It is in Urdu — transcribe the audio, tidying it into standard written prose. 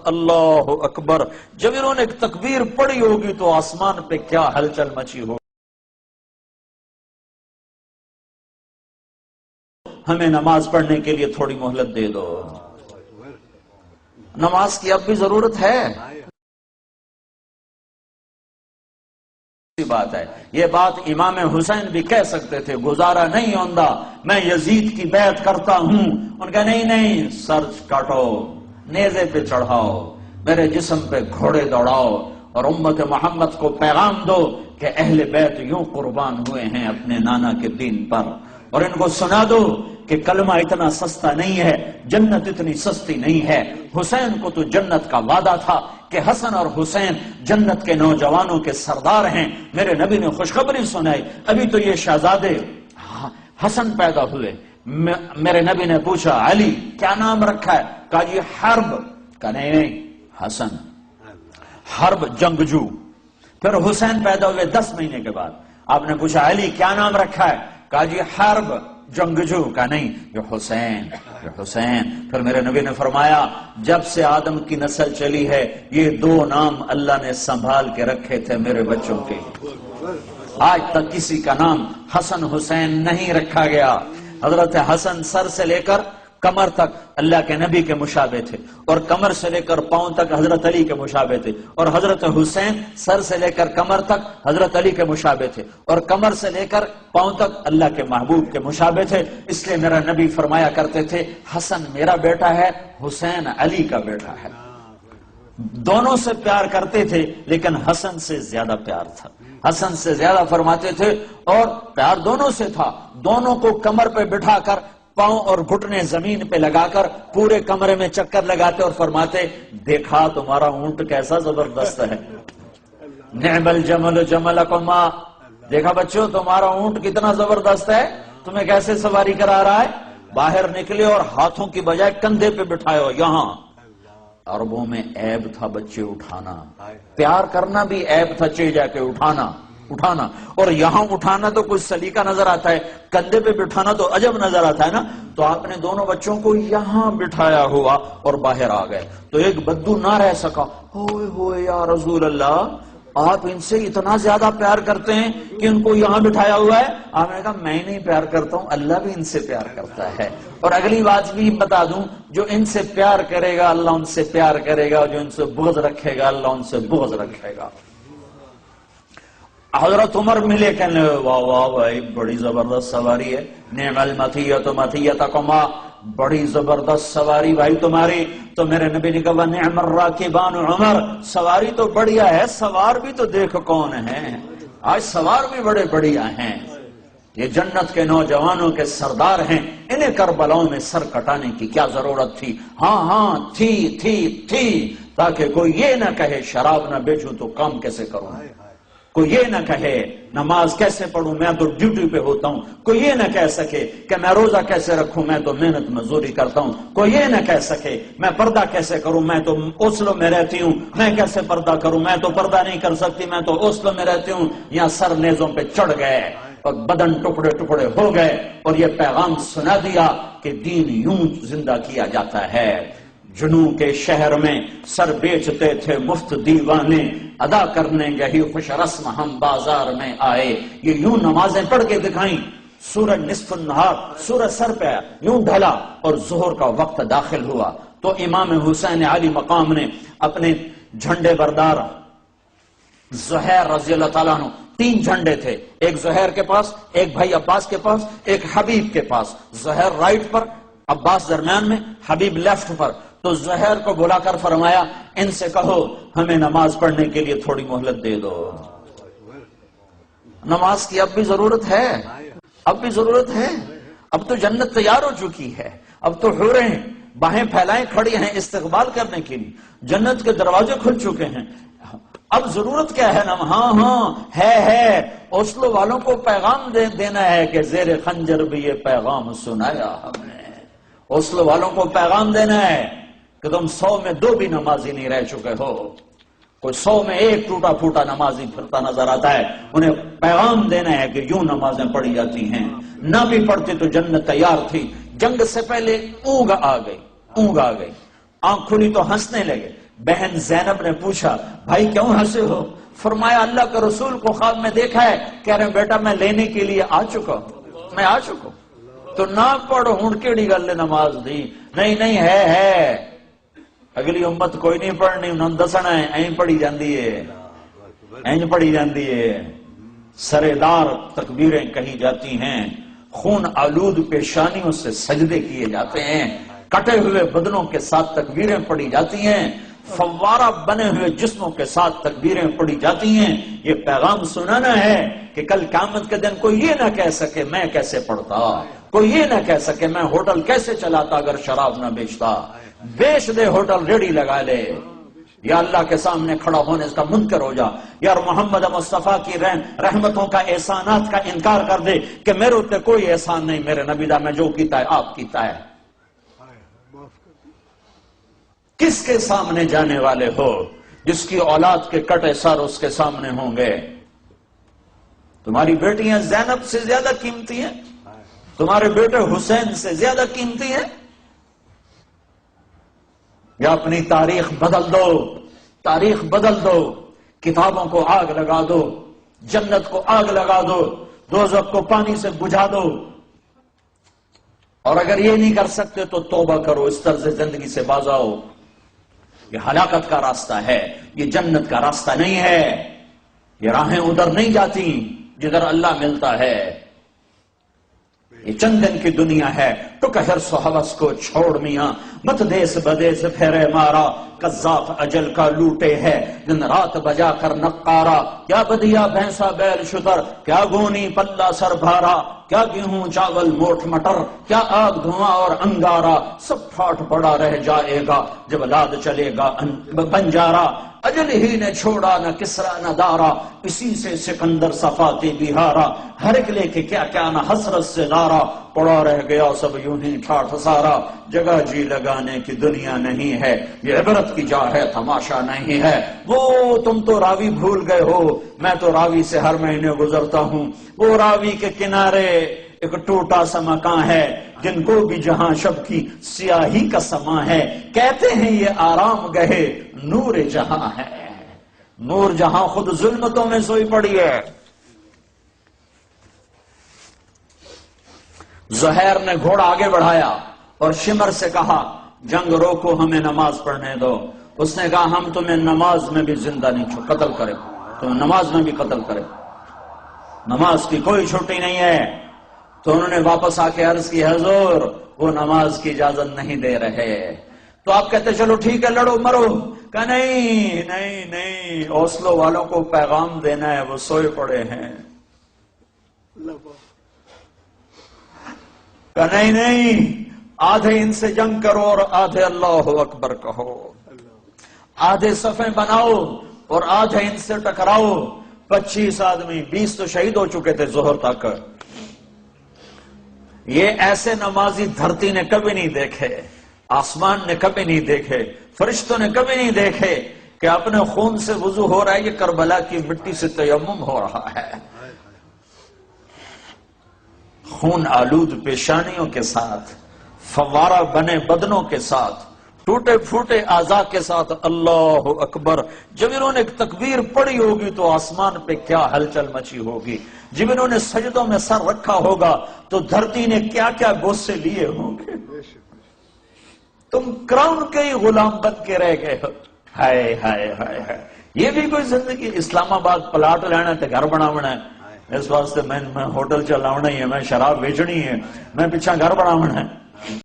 اللہ اکبر، جب انہوں نے ایک تکبیر پڑھی ہوگی تو آسمان پہ کیا ہلچل مچی ہوگی۔ ہمیں نماز پڑھنے کے لیے تھوڑی مہلت دے دو، نماز کی اب بھی ضرورت ہے۔ بات ہے، یہ بات امام حسین بھی کہہ سکتے تھے، گزارا نہیں ہوندہ میں یزید کی بیعت کرتا ہوں۔ ان کا نہیں، سر کاٹو، نیزے پہ چڑھاؤ، میرے جسم پہ گھوڑے دوڑاؤ اور امت محمد کو پیغام دو کہ اہل بیت یوں قربان ہوئے ہیں اپنے نانا کے دین پر، اور ان کو سنا دو کہ کلمہ اتنا سستا نہیں ہے، جنت اتنی سستی نہیں ہے۔ حسین کو تو جنت کا وعدہ تھا کہ حسن اور حسین جنت کے نوجوانوں کے سردار ہیں۔ میرے نبی نے خوشخبری سنائی، ابھی تو یہ شہزادے حسن پیدا ہوئے، میرے نبی نے پوچھا علی کیا نام رکھا ہے؟ کہا یہ حرب، کہا نہیں حسن، حرب جنگجو۔ پھر حسین پیدا ہوئے 10 مہینے کے بعد، آپ نے پوچھا علی کیا نام رکھا ہے؟ کہا جی حرب جنگجو، کہا نہیں یہ حسین، یہ حسین۔ پھر میرے نبی نے فرمایا جب سے آدم کی نسل چلی ہے یہ 2 نام اللہ نے سنبھال کے رکھے تھے میرے بچوں کے، آج تک کسی کا نام حسن حسین نہیں رکھا گیا۔ حضرت حسن سر سے لے کر کمر تک اللہ کے نبی کے مشابہ تھے، اور کمر سے لے کر پاؤں تک حضرت علی کے مشابہ تھے، اور حضرت حسین سر سے لے کر کمر تک حضرت علی کے مشابہ تھے، اور کمر سے لے کر پاؤں تک اللہ کے محبوب کے مشابہ تھے۔ اس لیے میرا نبی فرمایا کرتے تھے حسن میرا بیٹا ہے، حسین علی کا بیٹا ہے۔ دونوں سے پیار کرتے تھے لیکن حسن سے زیادہ پیار تھا، حسن سے زیادہ فرماتے تھے، اور پیار دونوں سے تھا۔ دونوں کو کمر پہ بٹھا کر پاؤں اور گھٹنے زمین پہ لگا کر پورے کمرے میں چکر لگاتے اور فرماتے دیکھا تمہارا اونٹ کیسا زبردست ہے، نعم الجمل جملکما، دیکھا بچوں تمہارا اونٹ کتنا زبردست ہے، تمہیں کیسے سواری کرا رہا ہے۔ باہر نکلے اور ہاتھوں کی بجائے کندھے پہ بٹھائے ہو۔ یہاں عربوں میں عیب تھا بچے اٹھانا، پیار کرنا بھی عیب تھا، چے جا کے اٹھانا، اور یہاں اٹھانا تو کچھ سلیقہ نظر آتا ہے، کندھے پہ بٹھانا تو عجب نظر آتا ہے نا۔ تو آپ نے دونوں بچوں کو یہاں بٹھایا ہوا اور باہر آ گئے، تو ایک بدو نہ رہ سکا، ہوئے ہوئے یا رسول اللہ آپ ان سے اتنا زیادہ پیار کرتے ہیں کہ ان کو یہاں بٹھایا ہوا ہے؟ آپ نے کہا میں نہیں پیار کرتا ہوں، اللہ بھی ان سے پیار کرتا ہے۔ اور اگلی بات بھی بتا دوں، جو ان سے پیار کرے گا اللہ ان سے پیار کرے گا، جو ان سے بغض رکھے گا اللہ ان سے بغض رکھے گا۔ حضرت عمر ملے، کہنے واہ واہ بھائی بڑی زبردست سواری ہے، نعم المطیۃ مطیۃکما، بڑی زبردست سواری بھائی تمہاری۔ تو میرے نبی نے کہا نعم الراکبان عمر، سواری تو بڑھیا ہے، سوار بھی تو دیکھ کون ہیں، آج سوار بھی بڑے بڑھیا ہیں، یہ جنت کے نوجوانوں کے سردار ہیں، انہیں کربلاؤں میں سر کٹانے کی کیا ضرورت تھی؟ ہاں تھی، تاکہ کوئی یہ نہ کہے شراب نہ بیچوں تو کام کیسے کروں، کوئی یہ نہ کہے نماز کیسے پڑھوں میں تو ڈیوٹی پہ ہوتا ہوں، کوئی یہ نہ کہہ سکے کہ میں روزہ کیسے رکھوں میں تو محنت مزدوری کرتا ہوں، کوئی یہ نہ کہہ سکے میں پردہ کیسے کروں میں تو اوسلو میں رہتی ہوں، میں کیسے پردہ کروں میں تو پردہ نہیں کر سکتی میں تو اوسلو میں رہتی ہوں۔ یہاں سر نیزوں پہ چڑھ گئے اور بدن ٹکڑے ٹکڑے ہو گئے، اور یہ پیغام سنا دیا کہ دین یوں زندہ کیا جاتا ہے۔ جنوں کے شہر میں سر بیچتے تھے مفت دیوانے، ادا کرنے یہی خوش رسم ہم بازار میں آئے۔ یہ یوں نمازیں پڑھ کے دکھائیں، سورج نصف النہار، سورج سر پہ یوں ڈھلا اور ظہر کا وقت داخل ہوا، تو امام حسین علی مقام نے اپنے جھنڈے بردار زہیر رضی اللہ تعالیٰ عنہ، 3 جھنڈے تھے، ایک زہیر کے پاس، ایک بھائی عباس کے پاس، ایک حبیب کے پاس، زہیر رائٹ پر، عباس درمیان میں، حبیب لیفٹ پر۔ تو زہیر کو بلا کر فرمایا ان سے کہو ہمیں نماز پڑھنے کے لیے تھوڑی مہلت دے دو، نماز کی اب بھی ضرورت ہے، اب بھی ضرورت ہے، اب تو جنت تیار ہو چکی ہے، اب تو حوریں باہیں پھیلائیں کھڑی ہیں استقبال کرنے کے لیے، جنت کے دروازے کھل چکے ہیں، اب ضرورت کیا ہے؟ ہاں ہے اوسلو والوں کو پیغام دینا ہے کہ زیر خنجر بھی یہ پیغام سنایا ہم نے، اوسلو والوں کو پیغام دینا ہے کہ تم 100 میں 2 بھی نمازی نہیں رہ چکے ہو، کوئی 100 میں 1 ٹوٹا پھوٹا نمازی پھرتا نظر آتا ہے، انہیں پیغام دینا ہے کہ یوں نمازیں پڑھی جاتی ہیں، نہ بھی پڑھتے تو جنت تیار تھی۔ جنگ سے پہلے اونگ آ گئی، آنکھ کھلی تو ہنسنے لگے، بہن زینب نے پوچھا بھائی کیوں ہنسے ہو؟ فرمایا اللہ کے رسول کو خواب میں دیکھا ہے، کہہ رہے بیٹا میں لینے کے لیے آ چکا ہوں، میں آ چکا ہوں۔ تو نہ پڑھ ہوں کیڑی گل نماز دی؟ نہیں ہے اگلی امت کوئی نہیں پڑھنی، انہوں نے دسنا ہے، این پڑھی جاندی ہے، این پڑھی جاندی ہے۔ سرے دار تکبیریں کہی جاتی ہیں، خون آلود پیشانیوں سے سجدے کیے جاتے ہیں، کٹے ہوئے بدنوں کے ساتھ تکبیریں پڑھی جاتی ہیں، فوارہ بنے ہوئے جسموں کے ساتھ تکبیریں پڑھی جاتی ہیں۔ یہ پیغام سنانا ہے کہ کل قیامت کے دن کوئی یہ نہ کہہ سکے میں کیسے پڑھتا، کوئی یہ نہ کہہ سکے میں ہوٹل کیسے چلاتا اگر شراب نہ بیچتا۔ بیچ دے ہوٹل، ریڑی لگا لے، یا اللہ کے سامنے کھڑا ہونے اس کا منکر ہو جا، یار محمد مصطفیٰ کی رحمتوں کا احسانات کا انکار کر دے کہ میرے اوپر کوئی احسان نہیں، میرے نبی دا میں جو کیتا ہے آپ کیتا ہے۔ کس کے سامنے جانے والے ہو؟ جس کی اولاد کے کٹے سر اس کے سامنے ہوں گے۔ تمہاری بیٹیاں زینب سے زیادہ قیمتی ہیں، تمہارے بیٹے حسین سے زیادہ قیمتی ہیں؟ یا اپنی تاریخ بدل دو، تاریخ بدل دو، کتابوں کو آگ لگا دو، جنت کو آگ لگا دو، دوزخ کو پانی سے بجھا دو۔ اور اگر یہ نہیں کر سکتے تو توبہ کرو، اس طرز زندگی سے باز آؤ۔ یہ ہلاکت کا راستہ ہے، یہ جنت کا راستہ نہیں ہے، یہ راہیں ادھر نہیں جاتی جدھر اللہ ملتا ہے۔ یہ چند دن کی دنیا ہے، ٹک حرص و حوث کو چھوڑ میاں، مت دیس بدیس پھیرے مارا، قذاف اجل کا لوٹے ہے دن رات بجا کر نقارا۔ کیا بدیا بھینسا بیل شتر، کیا گونی پلہ سر بھارا، کیا گیہوں چاول موٹھ مٹر، کیا آگ دھواں اور انگارا، سب پھاٹ پڑا رہ جائے گا جب لاد چلے گا بنجارا۔ اجل ہی نے چھوڑا نہ کسرا نہ دارا، اسی سے سکندر صفاتی بہارا۔ ہر ایک لے کے کیا کیا نہ حسرت سے نارا، پڑا رہ گیا سب یوں ہی ٹھاٹھ سارا۔ جگہ جی لگانے کی دنیا نہیں ہے، یہ عبرت کی جا ہے تماشا نہیں ہے۔ وہ تم تو راوی بھول گئے ہو، میں تو راوی سے ہر مہینے گزرتا ہوں۔ وہ راوی کے کنارے ایک ٹوٹا سا مکان ہے، جن کو بھی جہاں شب کی سیاہی کا سما ہے، کہتے ہیں یہ آرام گہے نور جہاں ہے۔ نور جہاں خود ظلمتوں میں سوئی پڑی ہے۔ زہیر نے گھوڑا آگے بڑھایا اور شمر سے کہا جنگ روکو، ہمیں نماز پڑھنے دو۔ اس نے کہا ہم تمہیں نماز میں بھی زندہ نہیں قتل کرے، تمہیں نماز میں بھی قتل کرے، نماز کی کوئی چھٹی نہیں ہے۔ تو انہوں نے واپس آ کے عرض کی حضور وہ نماز کی اجازت نہیں دے رہے۔ تو آپ کہتے چلو ٹھیک ہے لڑو مرو، کہا نہیں نہیں نہیں، اوسلو والوں کو پیغام دینا ہے، وہ سوئے پڑے ہیں۔ کہا نہیں نہیں، آدھے ان سے جنگ کرو اور آدھے اللہ اکبر کہو، آدھے صفیں بناؤ اور آدھے ان سے ٹکراؤ۔ 25 آدمی، 20 تو شہید ہو چکے تھے ظہر تک۔ یہ ایسے نمازی دھرتی نے کبھی نہیں دیکھے، آسمان نے کبھی نہیں دیکھے، فرشتوں نے کبھی نہیں دیکھے کہ اپنے خون سے وضو ہو رہا ہے، یہ کربلا کی مٹی سے تیمم ہو رہا ہے۔ خون آلود پیشانیوں کے ساتھ، فوارہ بنے بدنوں کے ساتھ، ٹوٹے پھوٹے اعضاء کے ساتھ اللہ اکبر۔ جب انہوں نے تکبیر پڑھی ہوگی تو آسمان پہ کیا ہلچل مچی ہوگی، جب انہوں نے سجدوں میں سر رکھا ہوگا تو دھرتی نے کیا کیا غصے لیے ہوں گے۔ تم کراؤن کے ہی غلام بن کے رہ گئے ہو۔ ہائے ہائے ہائے ہائے، یہ بھی کوئی زندگی؟ اسلام آباد پلاٹ لینا ہے، گھر بناونا ہے، اس واسطے میں ہوٹل چلاونا ہی ہے، میں شراب بیچنی ہے، میں پیچھا گھر بناونا ہے۔